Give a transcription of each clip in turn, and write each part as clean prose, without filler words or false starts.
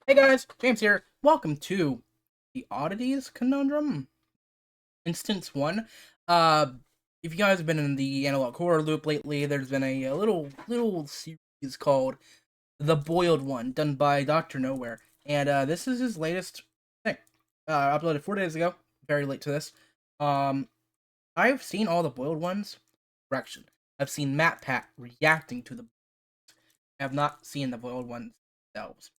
Hey guys, James here. Welcome to the Oddities Conundrum, Instance 1. Uh, if you guys have been in the analog horror loop lately, there's been a little series called The Boiled One, done by Dr. Nowhere. And this is his latest thing. Uploaded 4 days ago. Very late to this. Um, I've seen all the Boiled Ones. Correction. I've seen Matt Pat reacting to the. I have not seen the Boiled Ones themselves.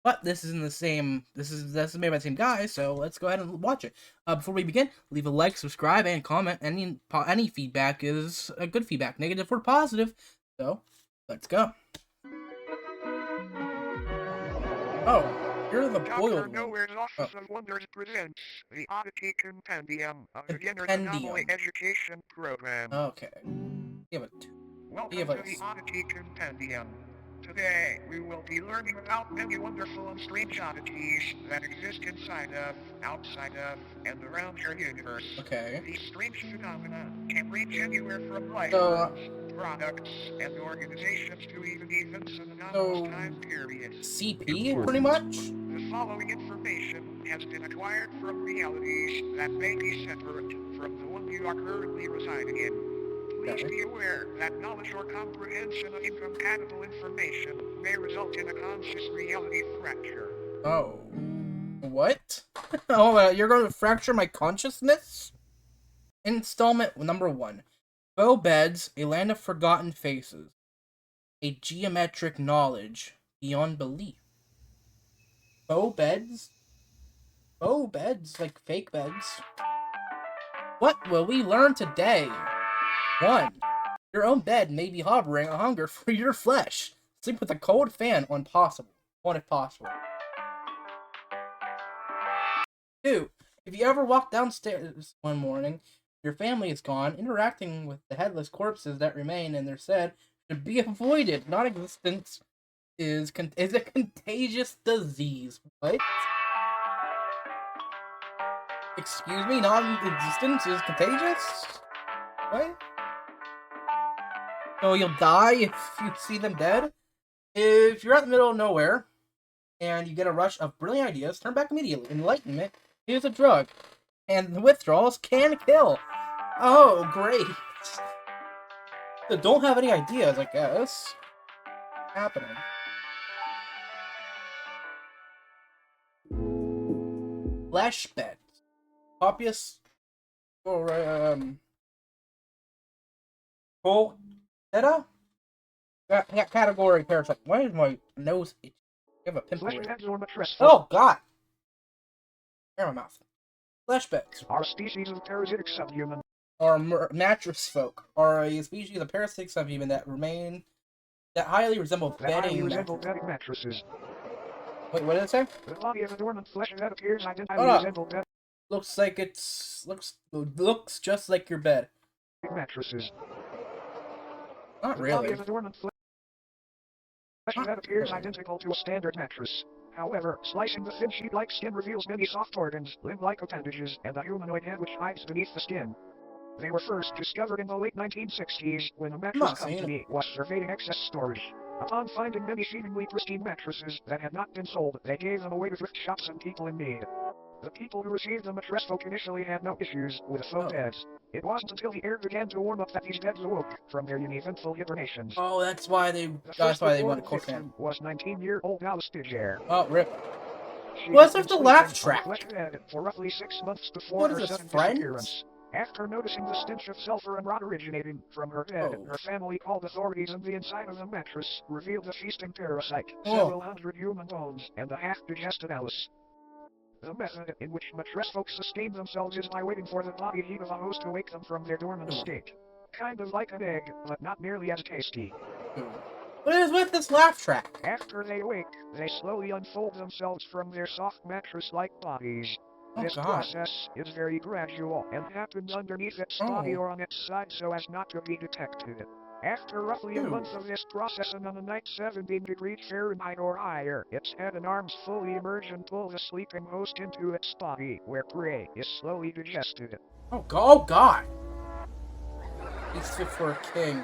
But this is in the same. This is made by the same guy, so let's go ahead and watch it. Before we begin, leave a like, subscribe, and comment. Any feedback is a good feedback. Negative or positive. So let's go. Oh, you're the Dr. boiled one. Nowhere's Oh, Office of Wonders presents the Oddity Compendium, a beginner's anomaly compendium. education program. Okay. Give it. Welcome Give to the us. Oddity Compendium. Today, we will be learning about many wonderful and strange oddities that exist inside of, outside of, and around your universe. Okay. These strange phenomena can range anywhere from life So, forms, products, and organizations to even events in anomalous so time periods. CP pretty much. The following information has been acquired from realities that may be separate from the one you are currently residing in. Please Okay. be aware that knowledge or comprehension of incompatible information may result in a conscious reality fracture. Oh. What? Oh, you're going to fracture my consciousness? Installment number 1. Faux beds, a land of forgotten faces. A geometric knowledge beyond belief. Faux beds? Faux beds, like fake beds. What will we learn today? 1. Your own bed may be harboring a hunger for your flesh. Sleep with a cold fan on if possible. 2. If you ever walk downstairs one morning, your family is gone, interacting with the headless corpses that remain and they're said should be avoided. Non-existence is a contagious disease. What? Excuse me? Non-existence is contagious? What? So you'll die if you see them dead? If you're out in the middle of nowhere and you get a rush of brilliant ideas, turn back immediately. Enlightenment is a drug, and the withdrawals can kill. Oh, great. So don't have any ideas, I guess. Happening. Flesh beds. Copious. Or, Coletta? Category parasite. Why is my nose itchy? I have a pimple. Flesh beds or mattress Oh, God. Air my mouth. Flesh beds. are a species of parasitic subhuman. Mattress folk are a species of parasitic subhuman that highly resemble bedding Mattresses. Wait, what did it say? The body of a dormant flesh that appears Hold highly up. resemble bedding Looks like looks just like your bed. mattresses. Not The really. body of a dormant flesh that appears identical to a standard mattress. However, slicing the thin sheet-like skin reveals many soft organs, limb-like appendages, and a humanoid head which hides beneath the skin. They were first discovered in the late 1960s when a mattress company was surveying excess storage. Upon finding many seemingly pristine mattresses that had not been sold, they gave them away to thrift shops and people in need. The people who received the mattress folk initially had no issues with faux beds. It wasn't until the air began to warm up that these beds awoke from their uneventful hibernations. Oh, that's why they want a cold fan. Was 19-year-old Alice Diger. Oh, rip. She What's had with the been laugh sleeping on track? a flesh bed for roughly 6 months before What is her this, sudden Friends? disappearance. After noticing the stench of sulfur and rot originating from her bed, her family called authorities, and the inside of the mattress revealed a feasting parasite, several hundred human bones, and a half-digested Alice. The method in which mattress folks sustain themselves is by waiting for the body heat of a host to wake them from their dormant state. Kind of like an egg, but not nearly as tasty. What is with this laugh track? After they wake, they slowly unfold themselves from their soft mattress-like bodies. This process is very gradual and happens underneath its body or on its side so as not to be detected. After roughly a month of this process and on a night 17 degrees Fahrenheit or higher, its head and arms fully emerge and pull the sleeping host into its body, where prey is slowly digested. Oh God! He's fit for a king.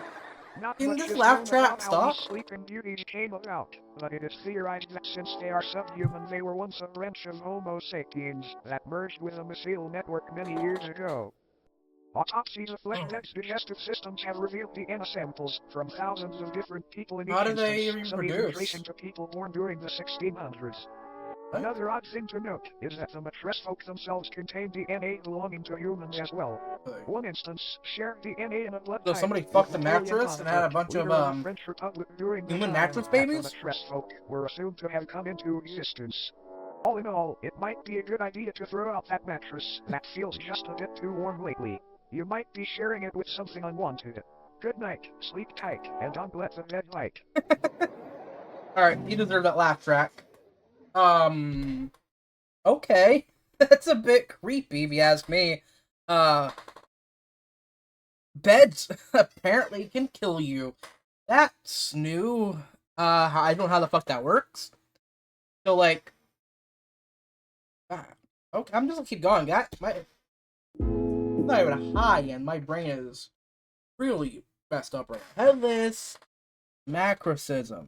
Not Can much this is laugh known track about how these stop? sleeping beauties came about, but it is theorized that since they are subhuman, they were once a branch of Homo sapiens that merged with a mycelial network many years ago. Autopsies of flesh-dense digestive systems have revealed DNA samples from thousands of different people in How each do they instance, some even reproduce? tracing to people born during the 1600s. What? Another odd thing to note is that the mattress folk themselves contain DNA belonging to humans as well. One instance shared DNA in a blood So type somebody with fucked the Napoleon mattress and had a Bonaparte, bunch of leader of the French Republic during the human time mattress that the babies? mattress folk were assumed to have come into existence. All in all, it might be a good idea to throw out that mattress that feels just a bit too warm lately. You might be sharing it with something unwanted. Good night, sleep tight, and don't let the bed bite. Alright, you deserve that laugh track. Okay. That's a bit creepy if you ask me. Uh, Beds apparently can kill you. That's new. I don't know how the fuck that works. So, like, okay, I'm just gonna keep going. I'm not even high, and my brain is really messed up right now. Headless macrosism.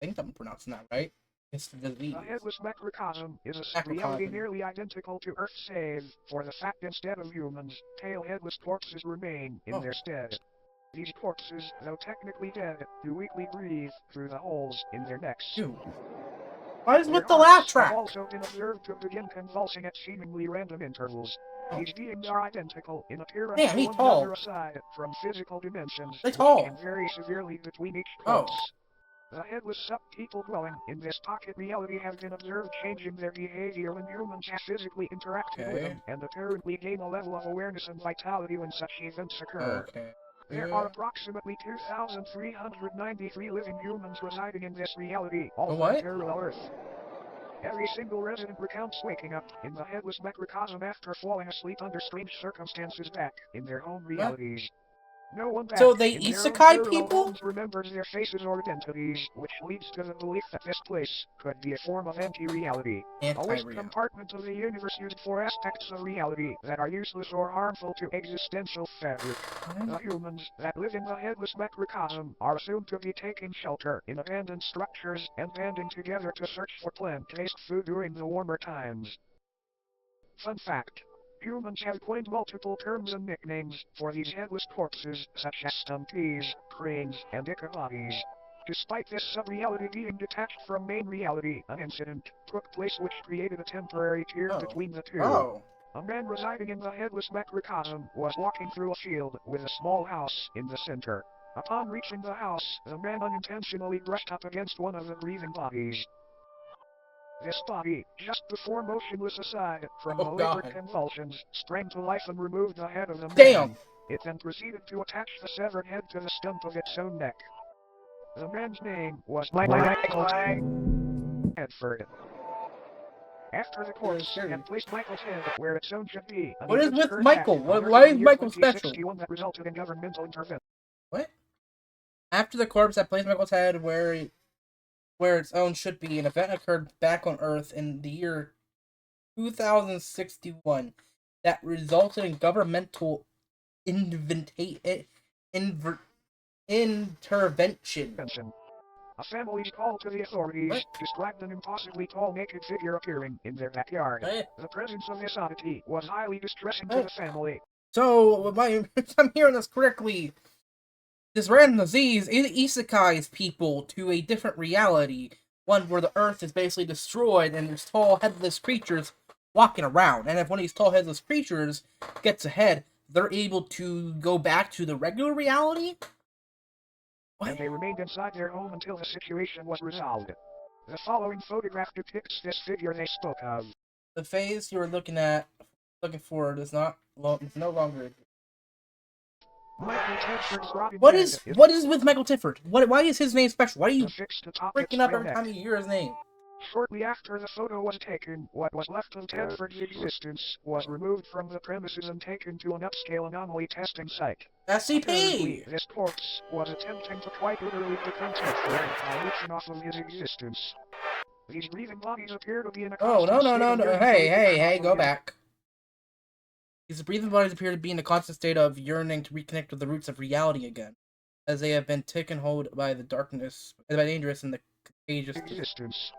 I think I'm pronouncing that right. It's the disease. The headless macrocosm is a reality Macrocosm. nearly identical to Earth's, save for the fact instead of humans, tail-headless corpses remain in their stead. These corpses, though technically dead, do weakly breathe through the holes in their necks. Dude. Why is with Their the laugh hearts have track? also been observed to begin convulsing at seemingly random intervals. These beings are identical in appearance Damn, to he's one tall. another aside from physical dimensions, They which tall. can vary severely between each Oh. corpse. The headless sub-people dwelling in this pocket reality have been observed changing their behavior when humans have physically interacted with them, and apparently gain a level of awareness and vitality when such events occur. Okay. There are approximately 2,393 living humans residing in this reality, all from parallel Earth. Every single resident recounts waking up in the headless macrocosm after falling asleep under strange circumstances back in their home realities. No one back So they in their own isekai parallel people? homes remembers their faces or identities, which leads to the belief that this place could be a form of anti-reality. A waste compartment of the universe used for aspects of reality that are useless or harmful to existential fabric. The humans that live in the headless macrocosm are assumed to be taking shelter in abandoned structures and banding together to search for plant-based food during the warmer times. Fun fact. Humans have coined multiple terms and nicknames for these headless corpses, such as stumpies, cranes, and ichabodies. Despite this sub-reality being detached from main reality, an incident took place which created a temporary tier between the two. A man residing in the headless macrocosm was walking through a field with a small house in the center. Upon reaching the house, the man unintentionally brushed up against one of the breathing bodies. This body, just before motionless aside from deliberate convulsions, sprang to life and removed the head of the man. Damn! It then proceeded to attach the severed head to the stump of its own neck. The man's name was Michael Hedford. After the corpse had placed Michael's head where its own should be, what is with Michael? Why is Michael special? That resulted in governmental intervention. What? After the corpse had placed Michael's head where its own should be, an event occurred back on Earth in the year 2061 that resulted in governmental intervention. A family's call to the authorities described an impossibly tall naked figure appearing in their backyard. The presence of this oddity was highly distressing to the family. So, if I'm hearing this correctly, this random disease isekais people to a different reality, one where the Earth is basically destroyed and there's tall headless creatures walking around. And if one of these tall headless creatures gets ahead, they're able to go back to the regular reality? And they remained inside their home until the situation was resolved. The following photograph depicts this figure they spoke of. The phase you were looking for is no longer. What is with Michael Tifford? Why is his name special? Why are you freaking up every time you hear his name? Shortly after the photo was taken, what was left of Tedford's existence was removed from the premises and taken to an upscale anomaly testing site. SCP! Apparently, this corpse was attempting to quite literally become Tedford by leeching off of his existence. These breathing bodies appear to be in a constant state of no. Hey, go back. These breathing bodies appear to be in a constant state of yearning to reconnect with the roots of reality again. as they have been taken hold by the darkness, by dangerous and the contagious. Existence.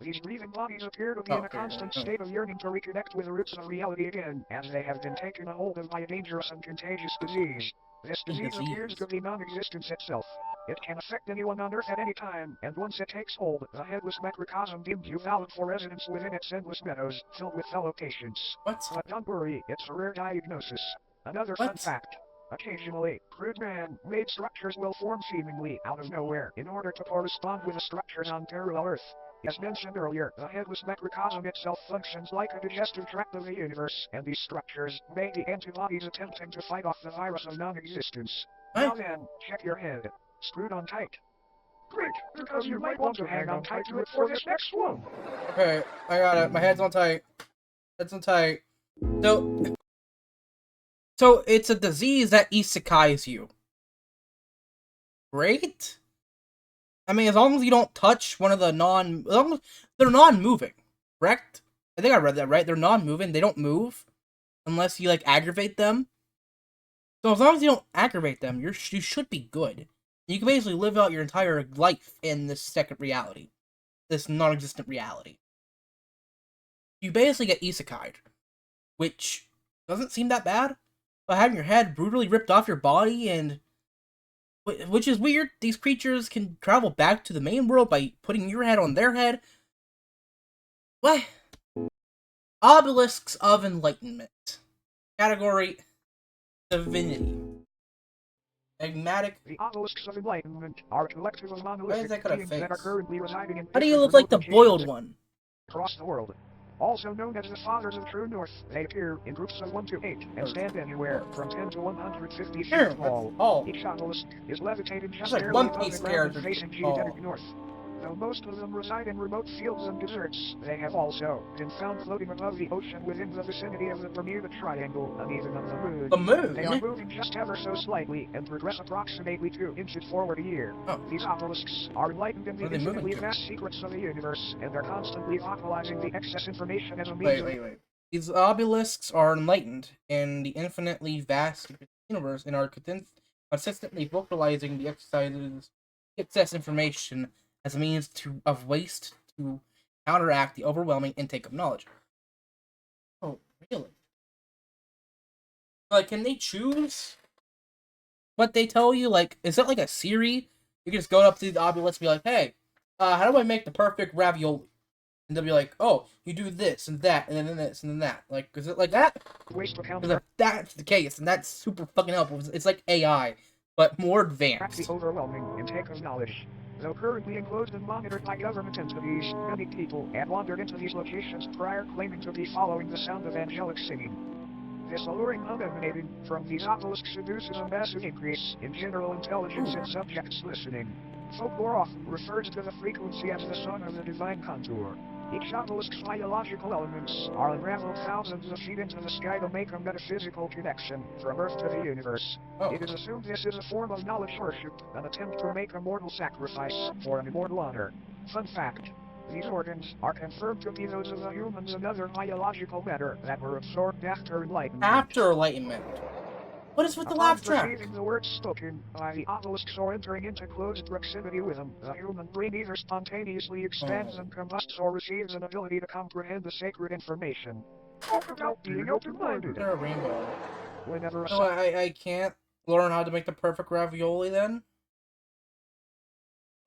These breathing bodies appear to be Oh, in a here we constant go. state of yearning to reconnect with the roots of reality again, as they have been taken a hold of by a dangerous and contagious disease. This disease appears to be non-existence itself. It can affect anyone on Earth at any time, and once it takes hold, the headless macrocosm deems you valid for residence within its endless meadows, filled with fellow patients. What? But don't worry, it's a rare diagnosis. Another fun What? fact. Occasionally, crude man-made structures will form seemingly out of nowhere in order to correspond with the structures on parallel Earth. As mentioned earlier, the headless macrocosm itself functions like a digestive tract of the universe, and these structures may be antibodies attempting to fight off the virus of non-existence. Now then, check your head. Screwed on tight. Great, because you might want to hang on tight to it for this next one. Okay, I got it. My head's on tight. Head's on tight. So it's a disease that isekais you. Great. I mean, as long as you don't touch one of the as long as they're non-moving, correct? I think I read that right. They're non-moving. They don't move unless you like aggravate them. So as long as you don't aggravate them, you should be good. You can basically live out your entire life in this second reality, this non-existent reality. You basically get isekai'd, which doesn't seem that bad. But having your head brutally ripped off your body and which is weird. These creatures can travel back to the main world by putting your head on their head. What? Obelisks of Enlightenment. Category: Divinity. Enigmatic. The obelisks of enlightenment are a collective of monolithic beings that are currently residing in How do you different look like the remote boiled locations one? across the world. Also known as the Fathers of True North, they appear in groups of 1 to 8 and stand anywhere from 10 to 150 feet tall. Each obelisk is levitating just like barely One above Piece the ground and characters facing tall. geodetic north. Though most of them reside in remote fields and deserts, they have also been found floating above the ocean within the vicinity of the Bermuda Triangle and even of the moon. The moon? They are moving just ever so slightly and progress approximately 2 inches forward a year. Oh. These obelisks are enlightened in the What are they moving infinitely to? vast secrets of the universe, and are constantly vocalizing the excess information as a means of... Wait. These obelisks are enlightened in the infinitely vast universe and are consistently vocalizing the excess information as a means of waste to counteract the overwhelming intake of knowledge. Oh, really? Like, can they choose what they tell you? Like, is it like a Siri? You can just go up to the obelisk and be like, hey, how do I make the perfect ravioli? And they'll be like, oh, you do this and that, and then this and then that. Like, is it like that? Because if that's the case, and that's super fucking helpful. It's like AI, but more advanced. The overwhelming intake of knowledge. Though currently enclosed and monitored by government entities, many people have wandered into these locations prior claiming to be following the sound of angelic singing. This alluring hum emanating from these obelisks seduces a massive increase in general intelligence in subjects listening. Folklore often refers to the frequency as the song of the divine contour. Each obelisk's biological elements are unraveled thousands of feet into the sky to make a metaphysical connection from Earth to the universe. Oh. It is assumed this is a form of knowledge worship, an attempt to make a mortal sacrifice for an immortal honor. Fun fact. These organs are confirmed to be those of the humans and other biological matter that were absorbed after enlightenment. After enlightenment. What is with the laugh track? Perceiving the words spoken by the obelisks or entering into close proximity with them, the human brain either spontaneously expands and combusts or receives an ability to comprehend the sacred information. Talk about being open-minded. They're a rainbow. Whenever a... So I can't learn how to make the perfect ravioli then?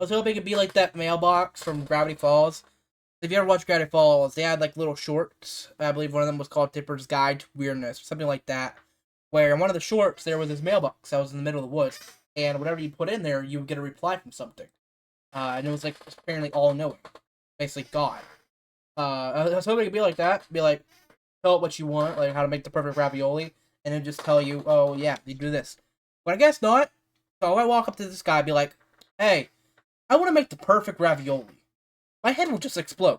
I was hoping it could be like that mailbox from Gravity Falls. If you ever watched Gravity Falls, they had like little shorts. I believe one of them was called Tipper's Guide to Weirdness, or something like that. Where in one of the shorts there was this mailbox that was in the middle of the woods, and whatever you put in there, you would get a reply from something. And it was like apparently all knowing, basically God. I was hoping it could be like that. Be like, tell it what you want, like how to make the perfect ravioli, and then just tell you, oh yeah, you do this. But I guess not. So I walk up to this guy, and be like, hey, I want to make the perfect ravioli. My head will just explode.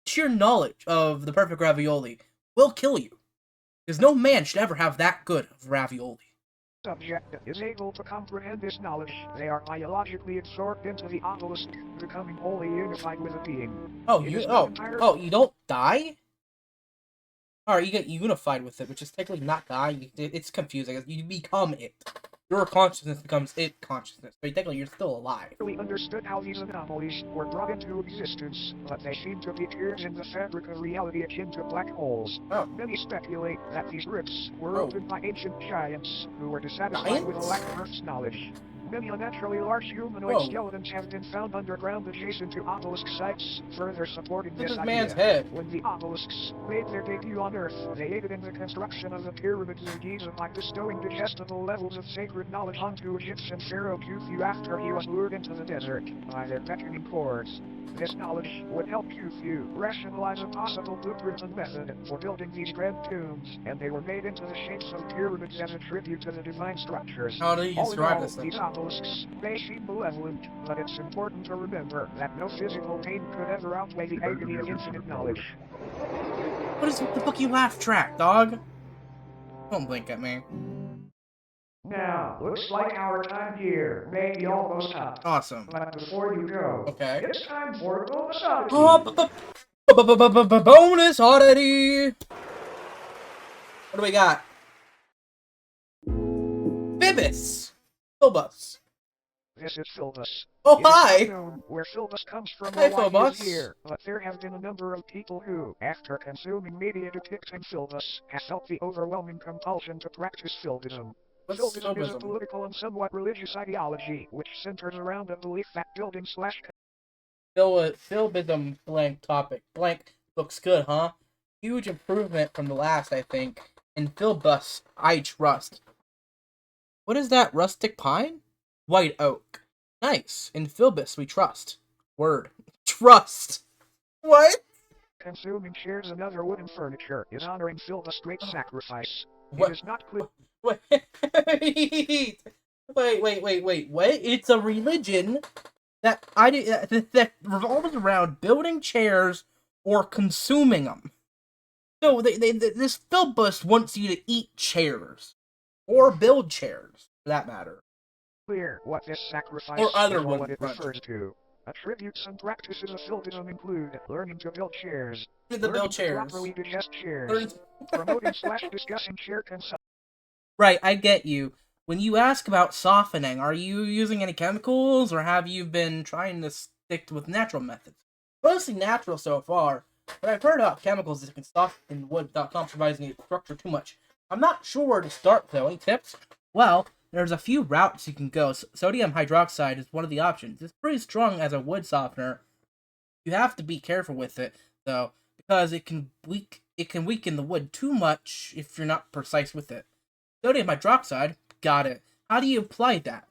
Sheer knowledge of the perfect ravioli will kill you. Because no man should ever have that good of ravioli. Subject is able to comprehend this knowledge. They are biologically absorbed into the obelisk, becoming wholly unified with a being. Oh, you don't die? Alright, you get unified with it, which is technically not die. It's confusing. You become it. your consciousness becomes its consciousness. So technically, you're still alive. We understood how these anomalies were brought into existence, but they seem to be tears in the fabric of reality akin to black holes. Oh. Many speculate that these rifts were opened by ancient giants who were dissatisfied with a lack of Earth's knowledge. Many unnaturally large humanoid skeletons have been found underground adjacent to obelisk sites, further supporting this idea. Man's head. When the obelisks made their debut on Earth, they aided in the construction of the pyramids of Giza by bestowing digestible levels of sacred knowledge onto Egyptian pharaoh Khufu after he was lured into the desert by their beckoning chords. This knowledge would help Khufu rationalize a possible blueprint and method for building these grand tombs, and they were made into the shapes of pyramids as a tribute to the divine structures. How do you describe this thing? These obelisks may seem malevolent, but it's important to remember that no physical pain could ever outweigh the agony of infinite knowledge. What is with the fuck you laugh track, dog? Don't blink at me. Now, looks like our time here may be almost up. Awesome. But before you go, okay, it's time for bonus oddity. Bonus oddity. What do we got? FILBIS. FILBIS. This is FILBIS. Oh, hi! It is known where FILBIS comes from Hi, or why FILBIS. it is here, but there have been a number of people who, after consuming media depicting FILBIS, have felt the overwhelming compulsion to practice FILBISM. FILBISM is a political and somewhat religious ideology which centers around a belief that building / FILBISM blank topic. Blank looks good, huh? Huge improvement from the last, I think. In FILBIS, I trust. What is that? Rustic pine? White oak. Nice. In FILBIS, we trust. Word. Trust. What? Consuming chairs and other wooden furniture is honoring FILBIS' great sacrifice. What? It is not clear. Wait. What? It's a religion that that revolves around building chairs or consuming them. So this FILBIS wants you to eat chairs or build chairs, for that matter. Clear what this sacrifice or other is or what one it refers to. Attributes and practices of FILBISM include learning to build chairs, build to chairs, properly digest chairs, promoting / discussing chair consumption. Right, I get you. When you ask about softening, are you using any chemicals, or have you been trying to stick with natural methods? Mostly natural so far, but I've heard about chemicals that can soften wood without compromising its structure too much. I'm not sure where to start, though. Any tips? Well, there's a few routes you can go. Sodium hydroxide is one of the options. It's pretty strong as a wood softener. You have to be careful with it, though, because it can weaken the wood too much if you're not precise with it. Sodium hydroxide, got it. How do you apply that?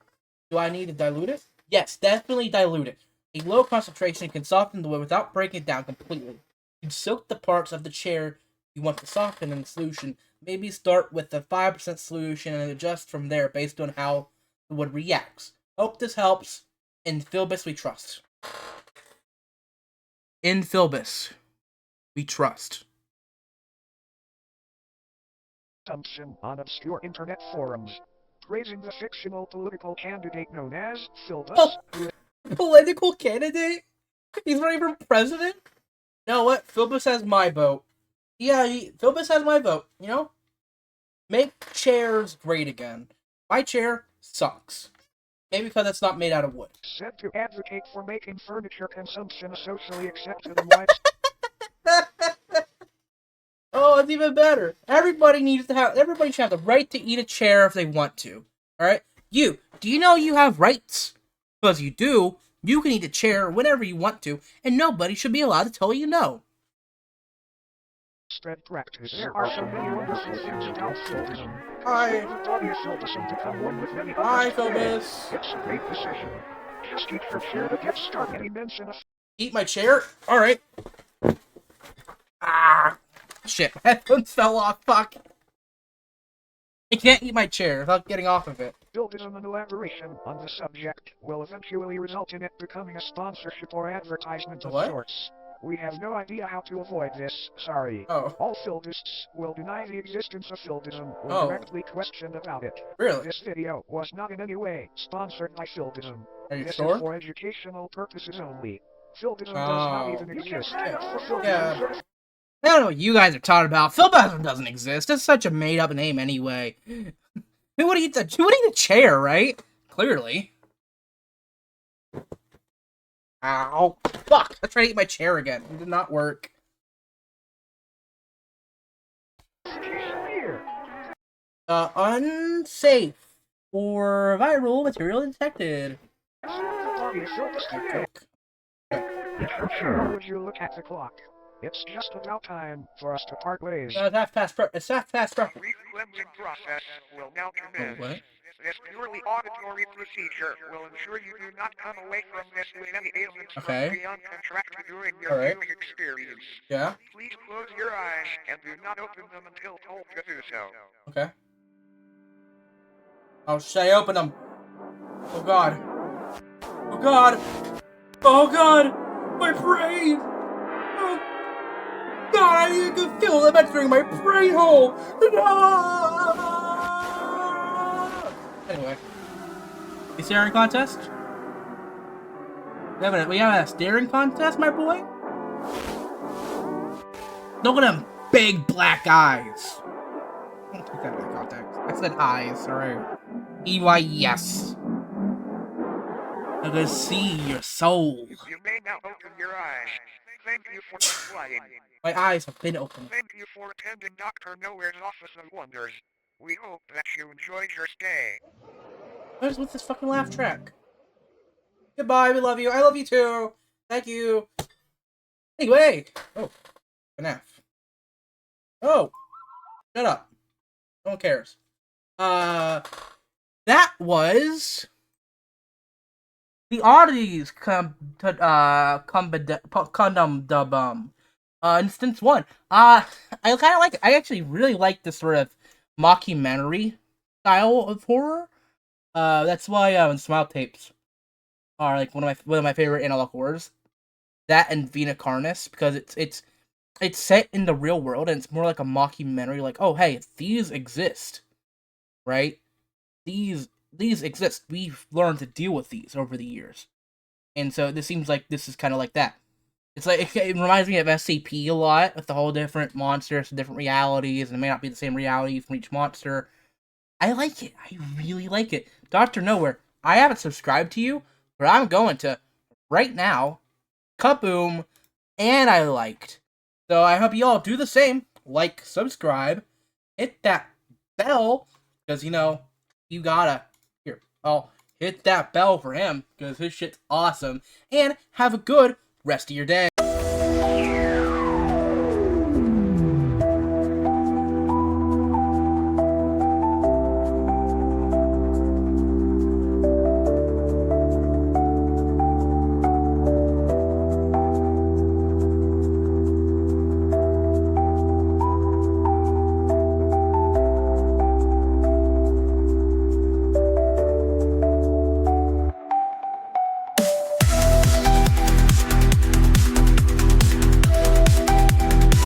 Do I need to dilute it? Yes, definitely dilute it. A low concentration can soften the wood without breaking it down completely. You can soak the parts of the chair you want to soften in the solution. Maybe start with a 5% solution and adjust from there based on how the wood reacts. Hope this helps. In FILBIS, we trust. In FILBIS, we trust. Assumption on obscure internet forums, praising the fictional political candidate known as FILBIS. Political candidate? He's running for president? You know what? FILBIS has my vote. Yeah, FILBIS has my vote, you know? Make chairs great again. My chair sucks. Maybe because it's not made out of wood. Said to advocate for making furniture consumption a socially accepted and widespread. Oh, it's even better. Everybody should have the right to eat a chair if they want to. Alright? Do you know you have rights? Because you do. You can eat a chair whenever you want to, and nobody should be allowed to tell you no. Spread practice. There are so many wonderful things about FILBISM. Hi. FILBISM become one with many Hi, others. FILBIS. It's a great decision. Just eat your chair to get started. Any mention of Eat my chair? Alright. Ah. Shit, my headphones fell off, fuck. I can't eat my chair without getting off of it. FILBISM and elaboration on the subject will eventually result in it becoming a sponsorship or advertisement of sorts. We have no idea how to avoid this, sorry. Oh. All FILBISTs will deny the existence of FILBISM when directly questioned about it. Really? This video was not in any way sponsored by FILBISM. Are you This sure? is for educational purposes only. FILBISM does not even exist. Yeah. I don't know what you guys are talking about. FILBISM doesn't exist. It's such a made-up name anyway. Who would eat a chair, right? Clearly. Ow. Fuck! I tried to eat my chair again. It did not work. Unsafe or viral material detected. Would you look at the clock? It's just about time for us to part ways. It's half past. The re-cleansing process will now commence. What? This purely auditory procedure will ensure you do not come away from this with any ailments Okay. beyond contracted during your All right. viewing experience. Yeah. Please close your eyes and do not open them until told to do so. Okay. Oh shit! I opened them. Oh god. Oh god. Oh god. My brain. Oh god! I can feel them entering my brain hole. No! Anyway, the staring contest. We have a staring contest, my boy. Look at them big black eyes. I don't take that into context. I said eyes. Alright. EYES. I can see your soul. You may now open your eyes. Thank you for complying. My eyes have been opened. Thank you for attending Dr. Nowhere's Office of Wonders. We hope that you enjoyed your stay. What is with this fucking laugh track? Goodbye, we love you. I love you too. Thank you. Anyway. Oh. FNAF. Oh. Shut up. No one cares. That was the Oddities Condom Instance 1. I kind of like it. I actually really like this sort of mockumentary style of horror. That's why Smile Tapes are like one of my favorite analog horrors. That and Vena Carnis, because it's set in the real world and it's more like a mockumentary. Like, oh hey, these exist, right? These exist. We've learned to deal with these over the years, and so this seems like this is kind of like that. It's like it reminds me of SCP a lot, with the whole different monsters, different realities, and it may not be the same reality from each monster. I like it. I really like it. Dr. Nowhere, I haven't subscribed to you, but I'm going to right now. Kaboom! And I liked. So I hope you all do the same. Like, subscribe, hit that bell, because, you know, you gotta. Here, I'll hit that bell for him, because his shit's awesome. And have a good rest of your day.